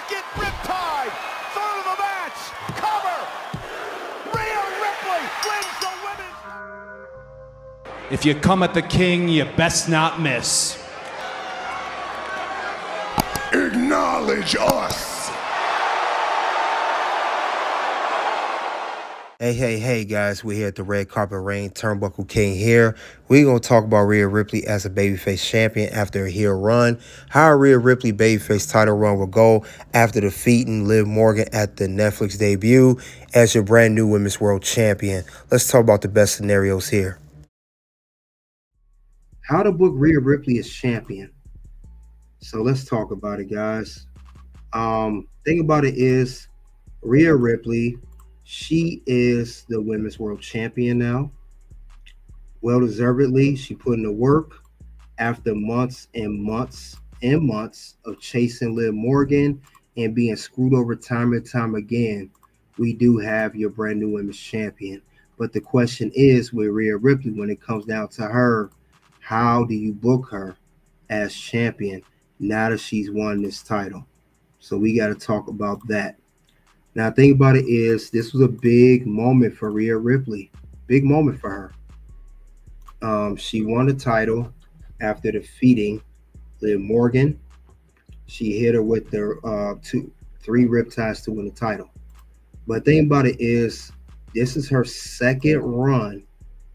second Riptide. Third of the match. Cover. Rhea Ripley wins the women's. If you come at the king, you best not miss. Acknowledge us. Hey, guys, we're here at the Red Carpet Reign. Turnbuckle King here. We're going to talk about Rhea Ripley as a babyface champion after a heel run. How Rhea Ripley babyface title run will go after defeating Liv Morgan at the Netflix debut as your brand new Women's World Champion. Let's talk about the best scenarios here. How to book Rhea Ripley as champion. So let's talk about it, guys. Thing about it is Rhea Ripley, she is the Women's World Champion now. Well deservedly, she put in the work after months and months and months of chasing Liv Morgan and being screwed over time and time again. We do have your brand new Women's Champion. But the question is with Rhea Ripley, when it comes down to her, how do you book her as champion now that she's won this title? So we got to talk about that. Now, the thing about it is this was a big moment for Rhea Ripley. Big moment for her. She won the title after defeating Liv Morgan. She hit her with their 3 Riptides to win the title. But the thing about it is this is her second run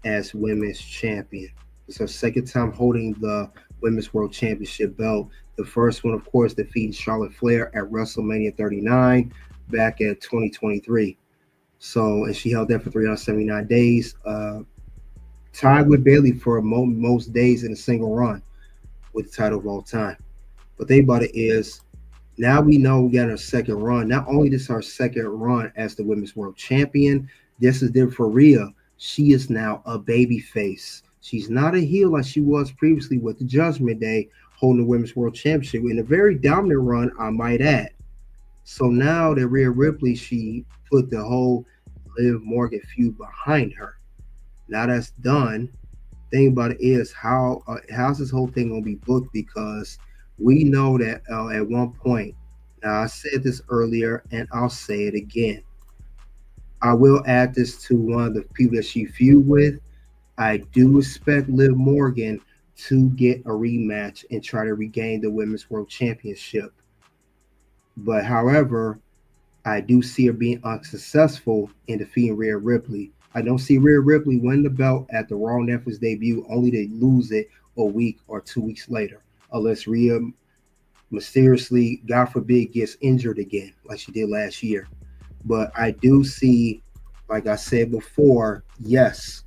as women's champion. It's her second time holding the Women's World Championship belt. The first one, of course, defeating Charlotte Flair at WrestleMania 39 back in 2023. So, and she held that for 379 days. Tied with Bayley for most days in a single run with the title of all time. But the thing about it is, now we know we got her second run. Not only this is her second run as the Women's World Champion, this is different for Rhea. She is now a baby face. She's not a heel like she was previously with the Judgment Day holding the Women's World Championship in a very dominant run, I might add. So now that Rhea Ripley, she put the whole Liv Morgan feud behind her. Now that's done. Thing about it is how's this whole thing gonna be booked? Because we know that at one point, now I said this earlier and I'll say it again. I will add this to one of the people that she feud with. I do expect Liv Morgan to get a rematch and try to regain the Women's World Championship. But however, I do see her being unsuccessful in defeating Rhea Ripley. I don't see Rhea Ripley win the belt at the Raw Netflix debut only to lose it a week or 2 weeks later, unless Rhea mysteriously, God forbid, gets injured again like she did last year. But I do see, like I said before, yes,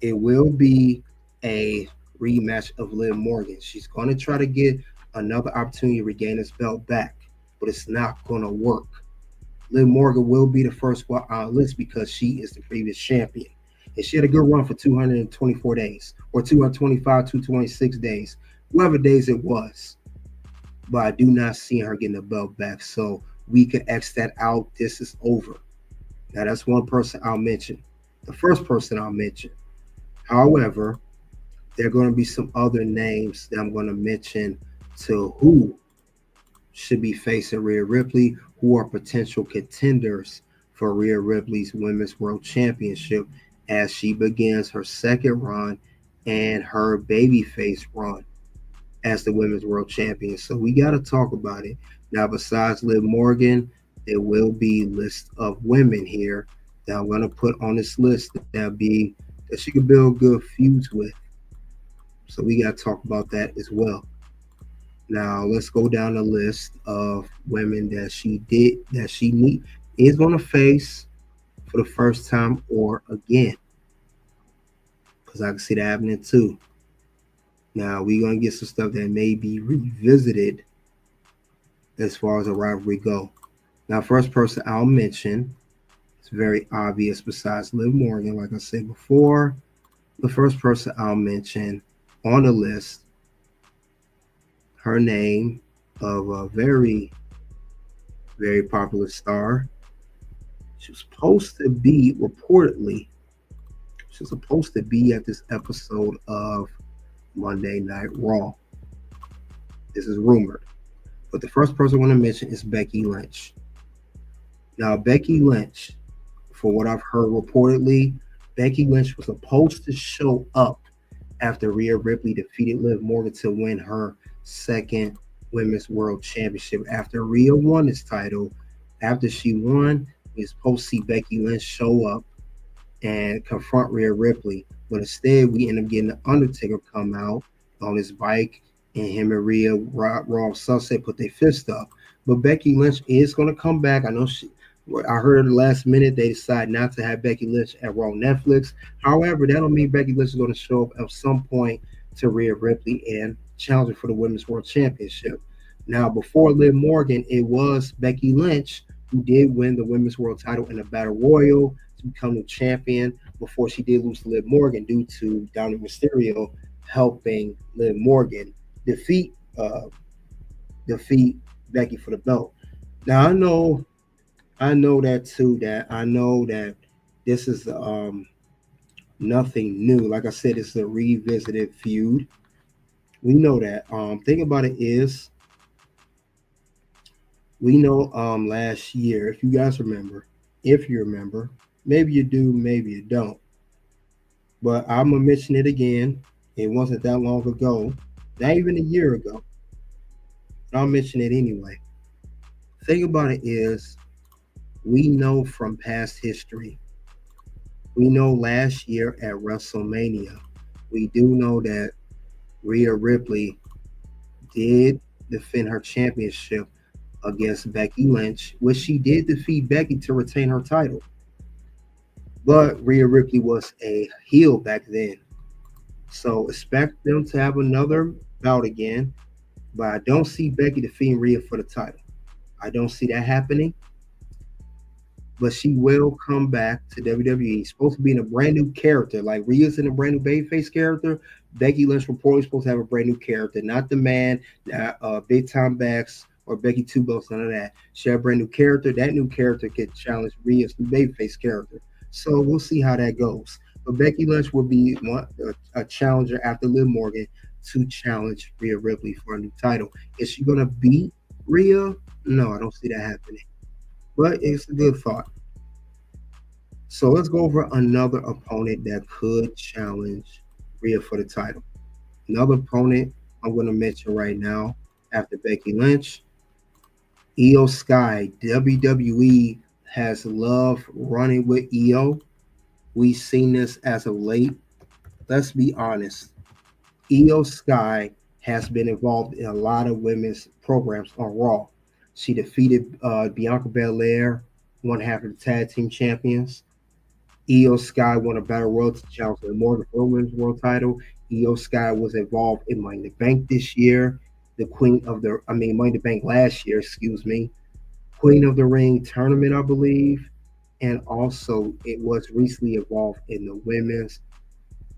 it will be a rematch of Liv Morgan. She's going to try to get another opportunity to regain this belt back, but it's not going to work. Liv Morgan will be the first one on the list because she is the previous champion. And she had a good run for 224 days or 225, 226 days, whatever days it was. But I do not see her getting the belt back. So we can X that out. This is over. Now, that's one person I'll mention. The first person I'll mention. However, there are going to be some other names that I'm going to mention to who should be facing Rhea Ripley, who are potential contenders for Rhea Ripley's Women's World Championship as she begins her second run and her babyface run as the Women's World Champion. So we got to talk about it. Now, besides Liv Morgan, there will be a list of women here that I'm going to put on this list that she could build good feuds with. So we got to talk about that as well. Now let's go down the list of women that she is going to face for the first time or again, because I can see that happening too. Now we're going to get some stuff that may be revisited as far as a rivalry go. Now, first person I'll mention, it's very obvious besides Liv Morgan, like I said before. The first person I'll mention on the list, her name of a very, very popular star. She was supposed to be, reportedly, she was supposed to be at this episode of Monday Night Raw. This is rumored. But the first person I want to mention is Becky Lynch. Now, Becky Lynch, for what I've heard reportedly, Becky Lynch was supposed to show up after Rhea Ripley defeated Liv Morgan to win her second Women's World Championship. After Rhea won this title, after she won, we were supposed to see Becky Lynch show up and confront Rhea Ripley. But instead, we end up getting the Undertaker come out on his bike, and him and Rhea Raw Sunset put their fist up. But Becky Lynch is going to come back. I know I heard the last minute they decided not to have Becky Lynch at Raw Netflix. However, that don't mean Becky Lynch is going to show up at some point to Rhea Ripley and challenge her for the Women's World Championship. Now, before Liv Morgan, it was Becky Lynch who did win the Women's World title in a Battle Royal to become the champion before she did lose to Liv Morgan due to Dominik Mysterio helping Liv Morgan defeat Becky for the belt. Now, I know that too. I know that this is nothing new. Like I said, it's a revisited feud. We know that. Thing about it is, we know last year, if you guys remember, maybe you do, maybe you don't. But I'm gonna mention it again. It wasn't that long ago, not even a year ago. I'll mention it anyway. Thing about it is, we know from past history. We know last year at WrestleMania, we do know that Rhea Ripley did defend her championship against Becky Lynch, which she did defeat Becky to retain her title. But Rhea Ripley was a heel back then. So expect them to have another bout again. But I don't see Becky defeating Rhea for the title. I don't see that happening. But she will come back to WWE. Supposed to be in a brand new character. Like Rhea's in a brand new Babyface character. Becky Lynch reportedly supposed to have a brand new character. Not the man, Big Time Backs, or Becky Two Belts, none of that. She had a brand new character. That new character could challenge Rhea's new Babyface character. So we'll see how that goes. But Becky Lynch will be a challenger after Liv Morgan to challenge Rhea Ripley for a new title. Is she going to beat Rhea? No, I don't see that happening. But it's a good thought. So let's go over another opponent that could challenge Rhea for the title. Another opponent I'm going to mention right now after Becky Lynch, Iyo Sky. WWE has loved running with Iyo. We've seen this as of late. Let's be honest. Iyo Sky has been involved in a lot of women's programs on Raw. She defeated Bianca Belair, one half of the tag team champions. Iyo Sky won a battle royal to challenge the Morgan Women's World title. Iyo Sky was involved in Money in the Bank this year. Money in the Bank last year, Queen of the Ring tournament, I believe. And also, it was recently involved in the Women's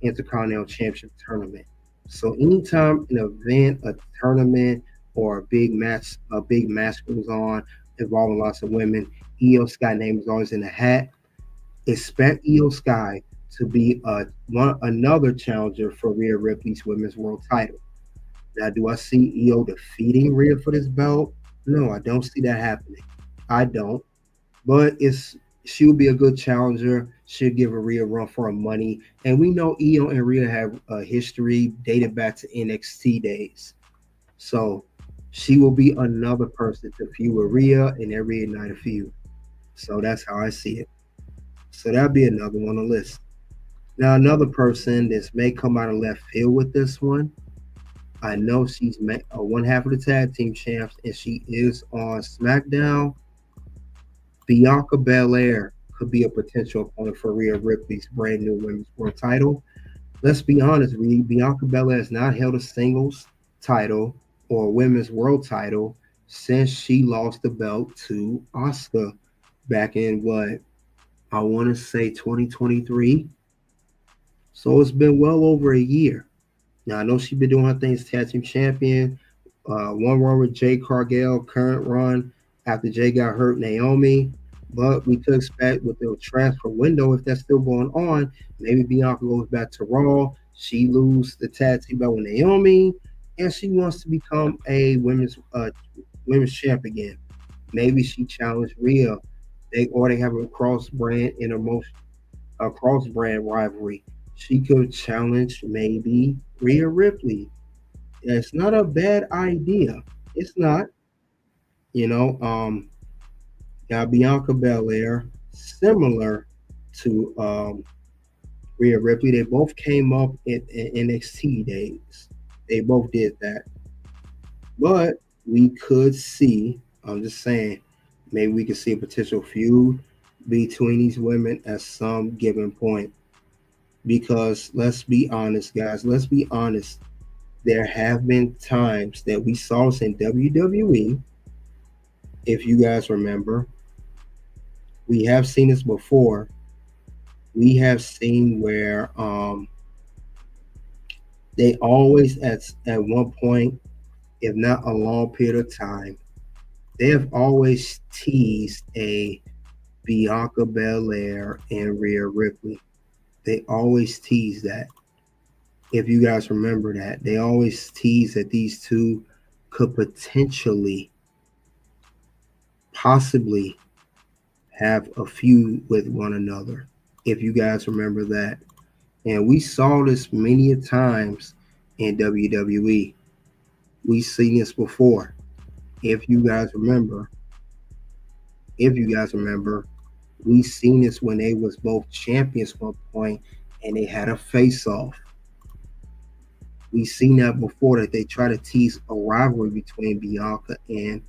Intercontinental Championship tournament. So anytime an event, a tournament, or a big match goes on involving lots of women, Iyo Sky name is always in the hat. Expect Iyo Sky to be another challenger for Rhea Ripley's Women's World title. Now, do I see Iyo defeating Rhea for this belt? No, I don't see that happening. I don't. But she'll be a good challenger. She'll give Rhea a run for her money. And we know Iyo and Rhea have a history dated back to NXT days. So she will be another person to feud with Rhea and every night of feud. So that's how I see it. So that'll be another one on the list. Now, another person that may come out of left field with this one. I know she's one half of the tag team champs, and she is on SmackDown. Bianca Belair could be a potential opponent for Rhea Ripley's brand new Women's World title. Let's be honest, Bianca Belair has not held a singles title or a Women's World title since she lost the belt to Asuka back in I want to say 2023. So it's been well over a year. Now, I know she's been doing her thing as tag team champion. One run with Jay Cargill, current run after Jay got hurt, Naomi. But we could expect with the transfer window, if that's still going on, maybe Bianca goes back to Raw. She loses the tag team belt with Naomi, and she wants to become a women's women's champ again. Maybe she challenged Rhea. They have a cross brand in a cross brand rivalry. She could challenge maybe Rhea Ripley. It's not a bad idea. It's not. You know, got Bianca Belair, similar to Rhea Ripley. They both came up in NXT days. They both did that. But we could see, I'm just saying, maybe we could see a potential feud between these women at some given point. Because let's be honest, guys, let's be honest. There have been times that we saw this in WWE, if you guys remember. We have seen this before. We have seen where they always at one point, if not a long period of time, they have always teased a Bianca Belair and Rhea Ripley. They always tease that. If you guys remember that, they always tease that these two could possibly have a feud with one another. If you guys remember that. And we saw this many times in WWE. We've seen this before. If you guys remember, we seen this when they was both champions one point and they had a face-off. We seen that before, that they try to tease a rivalry between Bianca and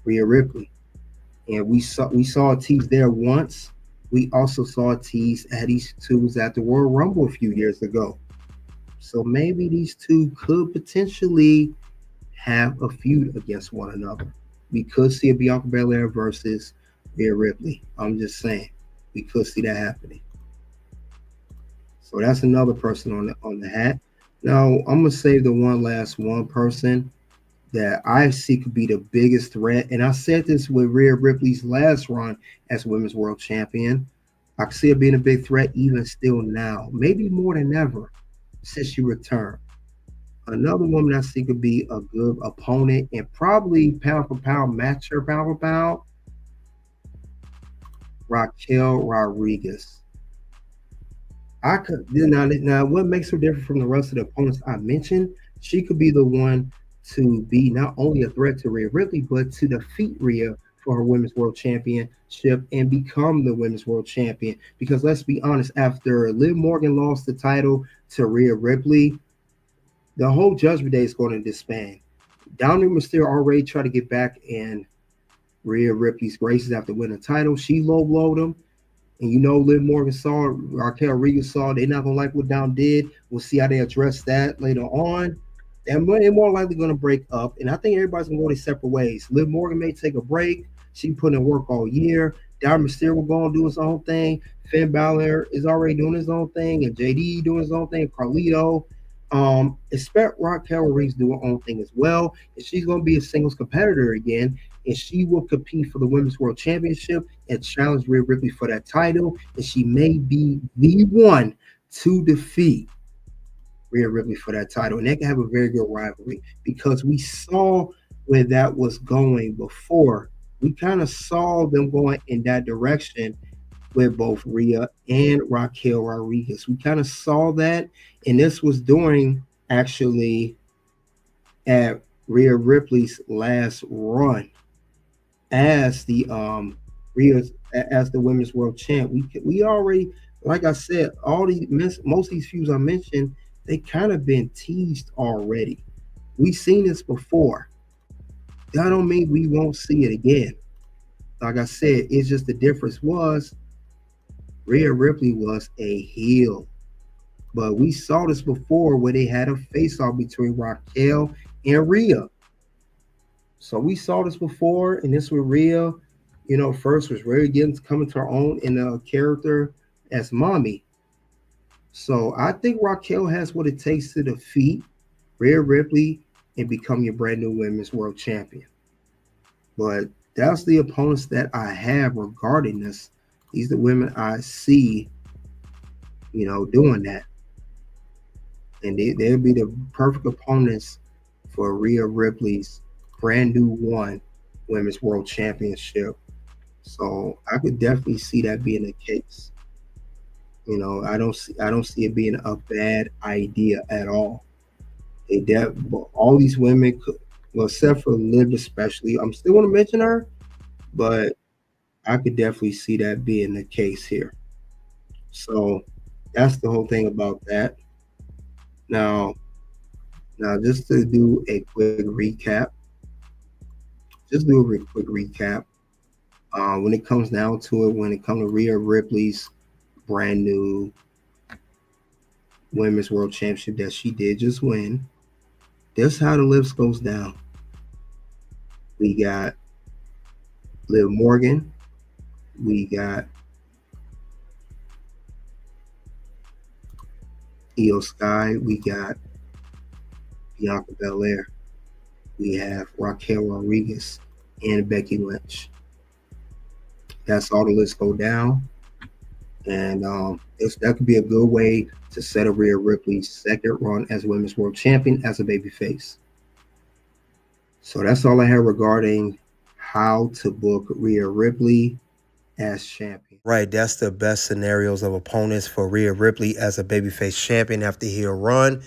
Rhea Ripley. And we saw a tease there once. We also saw a tease at these two at the Royal Rumble a few years ago. So maybe these two could potentially have a feud against one another. We could see a Bianca Belair versus Rhea Ripley. I'm just saying, we could see that happening. So that's another person on the hat. Now I'm gonna save the one person that I see could be the biggest threat. And I said this with Rhea Ripley's last run as Women's World Champion. I see it being a big threat even still now, maybe more than ever since she returned. Another woman I see could be a good opponent and probably pound for pound match her pound for pound, Raquel Rodriguez. I could now what makes her different from the rest of the opponents I mentioned? She could be the one to be not only a threat to Rhea Ripley, but to defeat Rhea for her Women's World Championship and become the Women's World Champion. Because let's be honest, after Liv Morgan lost the title to Rhea Ripley, the whole Judgment Day is going to disband. Dominik Mysterio already tried to get back in Rhea Ripley's graces after winning the title. She low-blowed him. And you know, Liv Morgan saw, Raquel Rodriguez saw, they're not going to like what Dom did. We'll see how they address that later on. They're more likely going to break up. And I think everybody's going to go their separate ways. Liv Morgan may take a break. She put in work all year. Dom Mysterio will go and do his own thing. Finn Balor is already doing his own thing. And JD doing his own thing. Carlito. Expect Raquel Rodriguez to do her own thing as well. And she's going to be a singles competitor again. And she will compete for the Women's World Championship and challenge Rhea Ripley for that title. And she may be the one to defeat Rhea Ripley for that title. And they can have a very good rivalry because we saw where that was going before. We kind of saw them going in that direction with both Rhea and Raquel Rodriguez. We kind of saw that. And this was during actually at Rhea Ripley's last run as the as the Women's World Champ. We already, like I said, most of these feuds I mentioned, they kind of been teased already. We've seen this before. That don't mean we won't see it again. Like I said, it's just the difference was Rhea Ripley was a heel. But we saw this before where they had a face-off between Raquel and Rhea. So we saw this before, and this with Rhea, first was Rhea coming to her own in a character as mommy. So I think Raquel has what it takes to defeat Rhea Ripley and become your brand new Women's World Champion. But that's the opponents that I have regarding this. These are the women I see, doing that. And they'll be the perfect opponents for Rhea Ripley's brand new one women's world championship. So I could definitely see that being the case. I don't see it being a bad idea at all. All these women could, well, except for Liv especially. I'm still going to mention her, but I could definitely see that being the case here. So that's the whole thing about that. Now, just to do a quick recap, when it comes down to it, when it comes to Rhea Ripley's brand new women's world championship that she did just win, this is how the list goes down. We got Liv Morgan. We got Iyo Sky. We got Bianca Belair. We have Raquel Rodriguez and Becky Lynch. That's all the lists go down. And that could be a good way to set up Rhea Ripley's second run as Women's World Champion as a babyface. So that's all I have regarding how to book Rhea Ripley as champion. Right, that's the best scenarios of opponents for Rhea Ripley as a babyface champion after her run.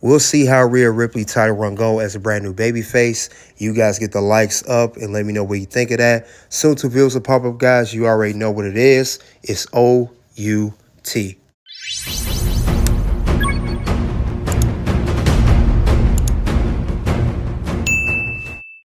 We'll see how Rhea Ripley title run go as a brand new babyface. You guys get the likes up and let me know what you think of that. Soon to videos will pop up, guys. You already know what it is. It's OUT.